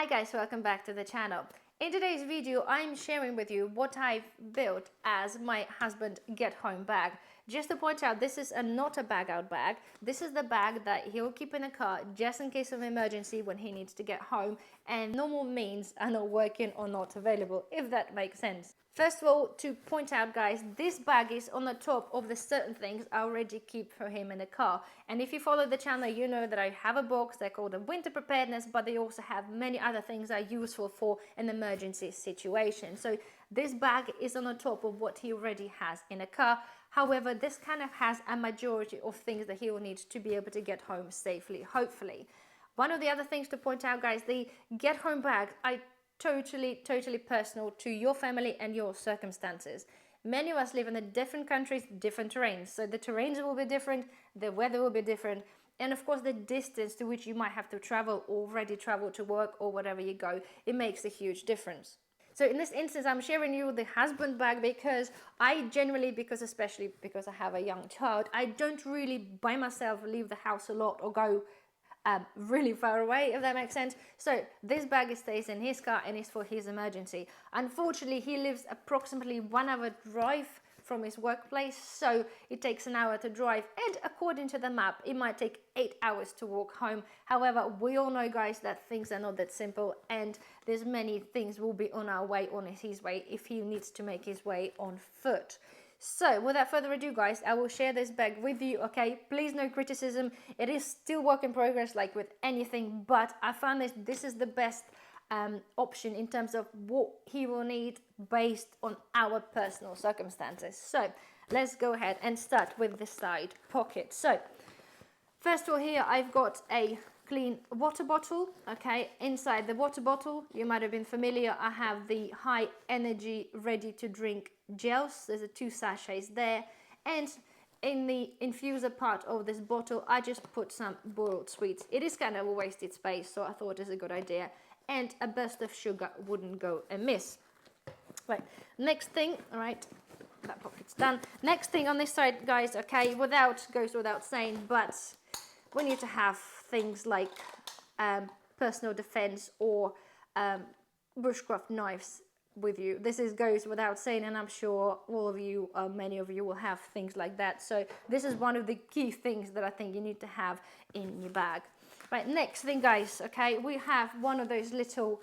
guys, welcome back to the channel. In today's video, I'm sharing with you what I've built as my husband get home bag. Just to point out, this is not a bag out bag. This is the bag that he'll keep in the car just in case of emergency when he needs to get home and normal means are not working or not available, if that makes sense. First of all, to point out guys, this bag is on the top of the certain things I already keep for him in the car. And if you follow the channel, you know that I have a box, they're called a winter preparedness, but they also have many other things that are useful for an emergency situation. So this bag is on the top of what he already has in a car. However, this kind of has a majority of things that he will need to be able to get home safely, hopefully. One of the other things to point out guys, the get home bag, I totally personal to your family and your circumstances. Many of us live in the different countries, different terrains, so the terrains will be different, the weather will be different, and of course the distance to which you might have to travel, already travel to work or whatever you go, it makes a huge difference. So in this instance, I'm sharing you the husband bag because I generally, especially because I have a young child, I don't really by myself leave the house a lot or go really far away, if that makes sense. So this bag stays in his car and is for his emergency. Unfortunately, he lives approximately 1 hour drive from his workplace, so it takes an hour to drive, and according to the map it might take 8 hours to walk home. However, we all know guys that things are not that simple, and there's many things will be on our way, on his way, if he needs to make his way on foot. So without further ado guys, I will share this bag with you, okay? Please no criticism, it is still work in progress like with anything, but I found this is the best option in terms of what he will need based on our personal circumstances. So let's go ahead and start with the side pocket. So first of all, here I've got a clean water bottle, okay? Inside the water bottle, you might have been familiar, I have the high energy ready to drink gels. There's 2 sachets there, and in the infuser part of this bottle I just put some boiled sweets. It is kind of a wasted space, so I thought it's a good idea, and a burst of sugar wouldn't go amiss. Right, next thing, all right, that pocket's done. Next thing on this side guys, okay, goes without saying, but we need to have things like personal defense or bushcraft knives with you. This goes without saying, and I'm sure all of you, many of you will have things like that. So this is one of the key things that I think you need to have in your bag. Right, next thing guys, okay, we have one of those little,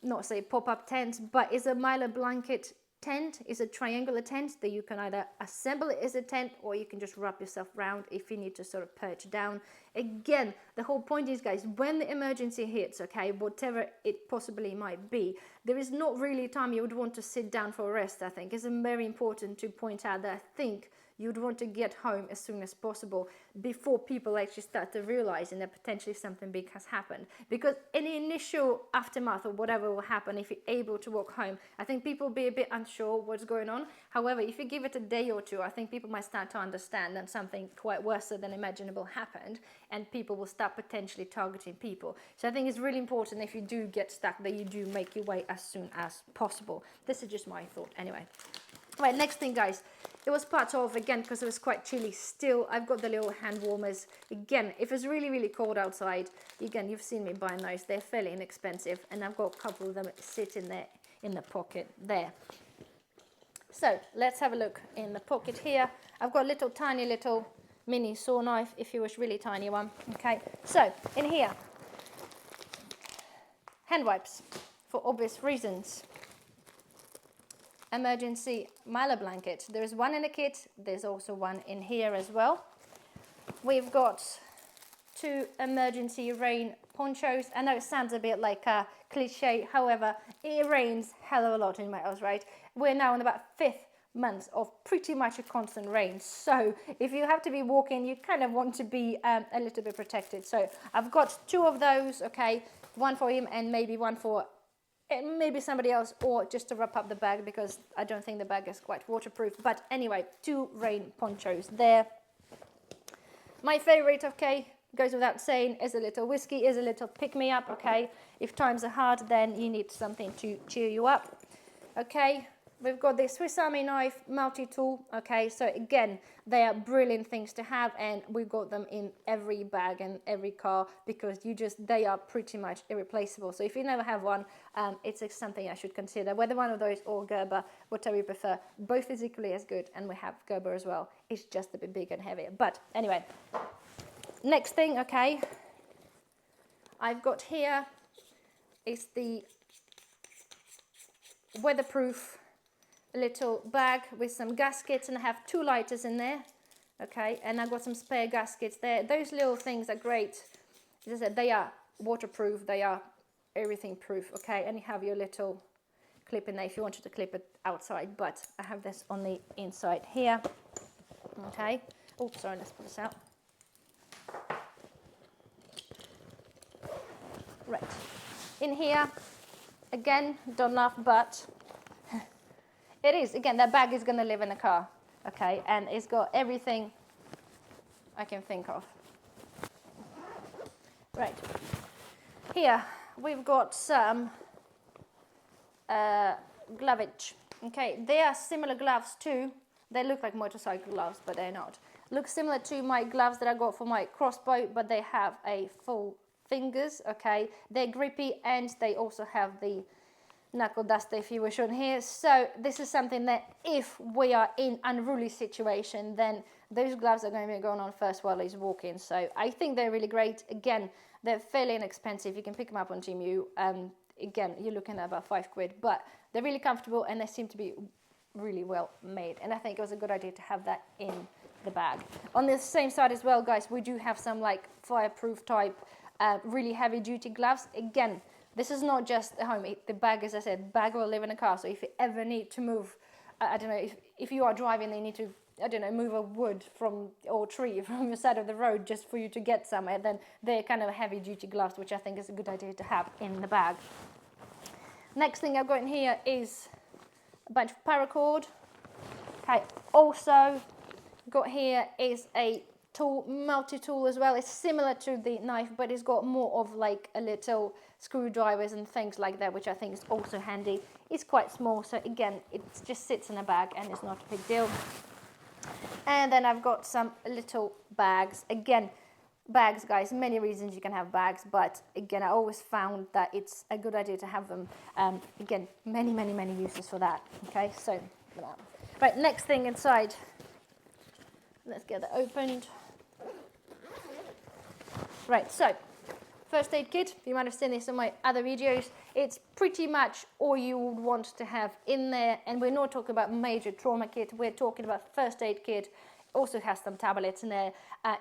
not say pop-up tents, but it's a Mylar blanket tent. Is a triangular tent that you can either assemble it as a tent or you can just wrap yourself around if you need to sort of perch down. Again, the whole point is guys, when the emergency hits, okay, whatever it possibly might be, there is not really time you would want to sit down for a rest. I think it's very important to point out that I think you'd want to get home as soon as possible before people actually start to realizing that potentially something big has happened. Because any initial aftermath or whatever will happen if you're able to walk home, I think people will be a bit unsure what's going on. However, if you give it a day or two, I think people might start to understand that something quite worse than imaginable happened, and people will start potentially targeting people. So I think it's really important if you do get stuck that you do make your way as soon as possible. This is just my thought anyway. Right, next thing guys, it was part of, again, because it was quite chilly still, I've got the little hand warmers. Again, if it's really cold outside, again, you've seen me buying those, they're fairly inexpensive, and I've got a couple of them sitting there in the pocket there. So let's have a look in the pocket here. I've got a tiny little mini saw knife, if you wish, really tiny one. Okay, so in here, hand wipes for obvious reasons. Emergency Mylar blanket. There is one in the kit, there's also one in here as well. We've got 2 emergency rain ponchos. I know it sounds a bit like a cliche, however, it rains hell of a lot in Wales, right? We're now in about 5th month of pretty much a constant rain, so if you have to be walking, you kind of want to be a little bit protected. So I've got 2 of those, okay, one for him and maybe one for maybe somebody else, or just to wrap up the bag because I don't think the bag is quite waterproof. But anyway, 2 rain ponchos there. My favorite, okay, goes without saying, is a little whiskey, is a little pick-me-up, okay. If times are hard, then you need something to cheer you up. Okay, we've got the Swiss Army knife multi-tool. Okay, so again, they are brilliant things to have, and we've got them in every bag and every car because they are pretty much irreplaceable. So if you never have one, it's something I should consider, whether one of those or Gerber, whatever you prefer. Both is equally as good, and we have Gerber as well. It's just a bit bigger and heavier. But anyway, next thing, okay, I've got here is the weatherproof little bag with some gaskets, and I have 2 lighters in there. Okay, and I've got some spare gaskets there. Those little things are great. As I said, they are waterproof, they are everything proof. Okay, and you have your little clip in there if you wanted to clip it outside, but I have this on the inside here. Okay, oh sorry, let's put this out. Right, in here again, don't laugh, but it is, again, that bag is going to live in a car. Okay, and it's got everything I can think of. Right, here we've got some glovage. Okay, they are similar gloves too. They look like motorcycle gloves, but they're not. Look similar to my gloves that I got for my crossbow, but they have a full fingers. Okay, they're grippy, and they also have the knuckle duster, if you wish, on here. So this is something that if we are in unruly situation, then those gloves are going to be going on first while he's walking. So I think they're really great. Again, they're fairly inexpensive. You can pick them up on Temu. Again, you're looking at about £5, but they're really comfortable, and they seem to be really well made, and I think it was a good idea to have that in the bag. On the same side as well, guys, we do have some like fireproof type really heavy duty gloves. Again, this is not just a home. The bag, as I said, bag will live in a car. So if you ever need to move, I don't know, if you are driving and you need to, I don't know, move a wood or tree from the side of the road just for you to get somewhere, then they're kind of heavy duty gloves, which I think is a good idea to have in the bag. Next thing I've got in here is a bunch of paracord. Okay, also got here is a tool, multi-tool as well. It's similar to the knife, but it's got more of like a little screwdrivers and things like that, which I think is also handy. It's quite small, so again, it just sits in a bag and it's not a big deal. And then I've got some little bags. Again, bags, guys, many reasons you can have bags, but again, I always found that it's a good idea to have them. Again, many uses for that. Okay, so right, next thing inside, let's get that opened. Right, so first aid kit, you might have seen this in my other videos. It's pretty much all you would want to have in there, and we're not talking about major trauma kit, we're talking about first aid kit. Also has some tablets in there.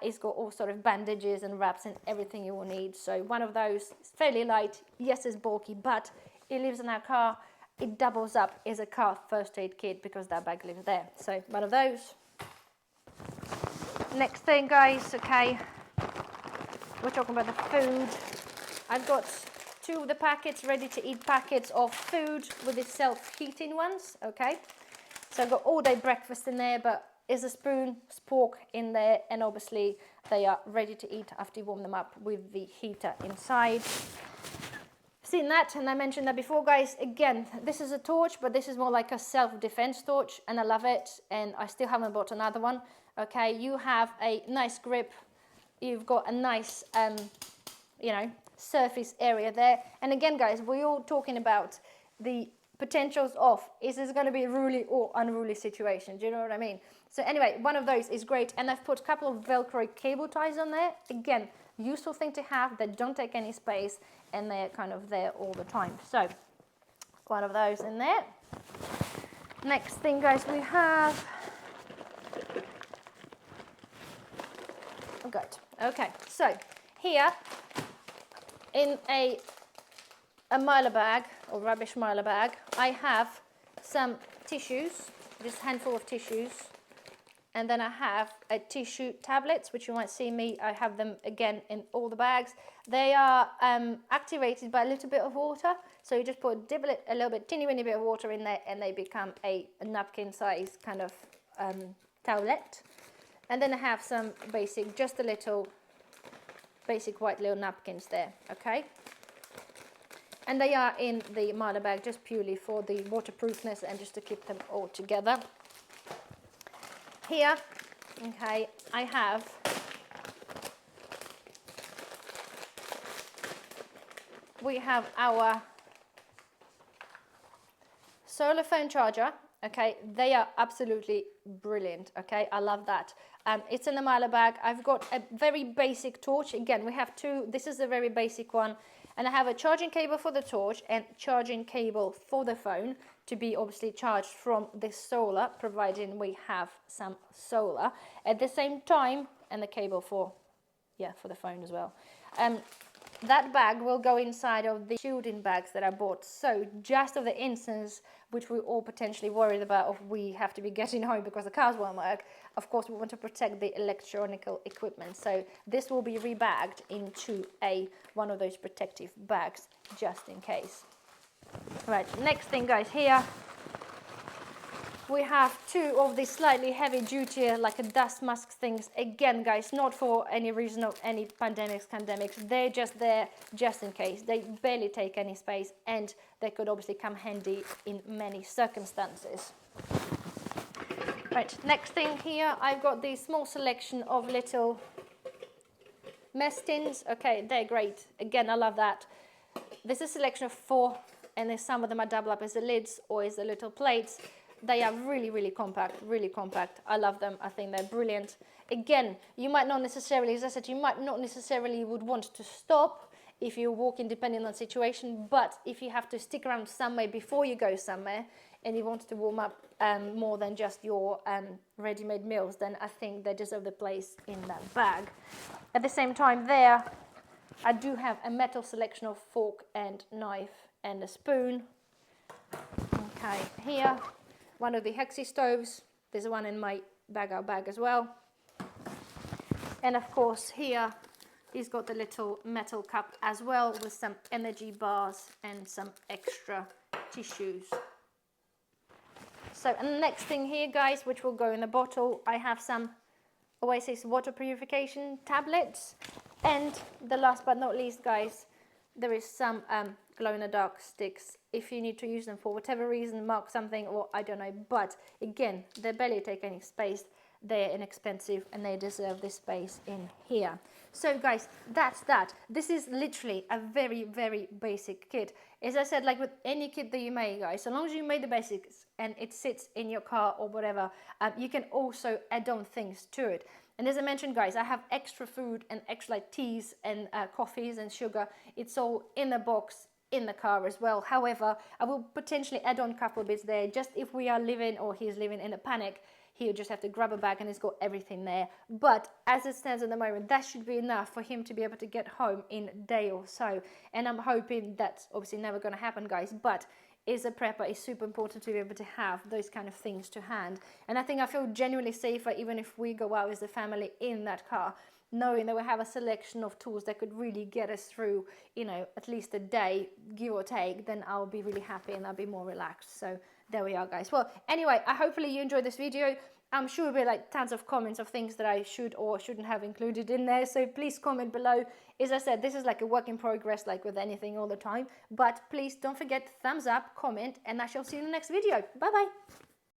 It's got all sort of bandages and wraps and everything you will need. So one of those is fairly light. Yes, it's bulky, but it lives in our car. It doubles up as a car first aid kit because that bag lives there. So one of those. Next thing, guys, okay, we're talking about the food. I've got 2 of the packets, ready to eat packets of food with the self-heating ones, okay. So I've got all day breakfast in there, but is a spoon, spork in there, and obviously they are ready to eat after you warm them up with the heater inside. Seen that, and I mentioned that before, guys. Again, this is a torch, but this is more like a self-defense torch, and I love it, and I still haven't bought another one. Okay, you have a nice grip, you've got a nice you know, surface area there, and again, guys, we're all talking about the potentials of, is this going to be a ruly or unruly situation? Do you know what I mean? So anyway, one of those is great, and I've put a couple of Velcro cable ties on there. Again, useful thing to have that don't take any space, and they're kind of there all the time. So one of those in there. Next thing, guys, we have good. Okay, so here in a Mylar bag or rubbish Mylar bag, I have some tissues, just a handful of tissues, and then I have a tissue tablets, which you might see me, I have them again in all the bags. They are activated by a little bit of water, so you just put a little bit, teeny bit of water in there, and they become a napkin size kind of towelette. And then I have some basic, just a little basic white little napkins there, okay? And they are in the Marla bag just purely for the waterproofness and just to keep them all together. Here, okay, I have we have our solar phone charger. Okay, they are absolutely brilliant. Okay, I love that. It's in the Marla bag. I've got a very basic torch. Again, we have two. This is a very basic one. And I have a charging cable for the torch and charging cable for the phone to be obviously charged from the solar, providing we have some solar. At the same time, and the cable for the phone as well. That bag will go inside of the shielding bags that I bought. So just of the instance, which we're all potentially worried about, if we have to be getting home because the cars won't work, of course we want to protect the electronic equipment. So this will be rebagged into one of those protective bags, just in case. Right, next thing guys, here we have two of these slightly heavy duty, like a dust mask things. Again guys, not for any reason of any pandemics, they're just there just in case. They barely take any space and they could obviously come handy in many circumstances. Right, next thing here, I've got this small selection of little mess tins. Okay, they're great. Again, I love that. This is a selection of 4, and then some of them are double up as the lids or as the little plates. They are really, really compact, really compact. I love them. I think they're brilliant. Again, you might not necessarily, as I said, you might not necessarily would want to stop if you're walking, depending on the situation, but if you have to stick around somewhere before you go somewhere and you want to warm up more than just your ready-made meals, then I think they deserve the place in that bag. At the same time there, I do have a metal selection of fork and knife and a spoon. Okay, here, one of the Hexi stoves. There's one in my bag out bag as well. And of course here, he's got the little metal cup as well with some energy bars and some extra tissues. So, and the next thing here guys, which will go in the bottle, I have some Oasis water purification tablets. And the last but not least guys, there is some glow-in-the-dark sticks. If you need to use them for whatever reason, mark something or I don't know. But again, they barely take any space. They're inexpensive and they deserve this space in here. So guys, that's that. This is literally a very, very basic kit. As I said, like with any kit that you make, guys, so long as you make the basics and it sits in your car or whatever, you can also add on things to it. And as I mentioned, guys, I have extra food and extra like teas and coffees and sugar. It's all in the box in the car as well. However, I will potentially add on a couple of bits there, just if we are living or he's living in a panic. He'll just have to grab a bag and it's got everything there. But as it stands at the moment, that should be enough for him to be able to get home in a day or so. And I'm hoping that's obviously never going to happen, guys. But as a prepper, it's super important to be able to have those kind of things to hand. And I think I feel genuinely safer even if we go out as a family in that car, knowing that we have a selection of tools that could really get us through, you know, at least a day, give or take, then I'll be really happy and I'll be more relaxed. So there we are, guys. Well, anyway, hopefully you enjoyed this video. I'm sure there'll be like tons of comments of things that I should or shouldn't have included in there. So please comment below. As I said, this is like a work in progress, like with anything all the time. But please don't forget, thumbs up, comment, and I shall see you in the next video. Bye-bye.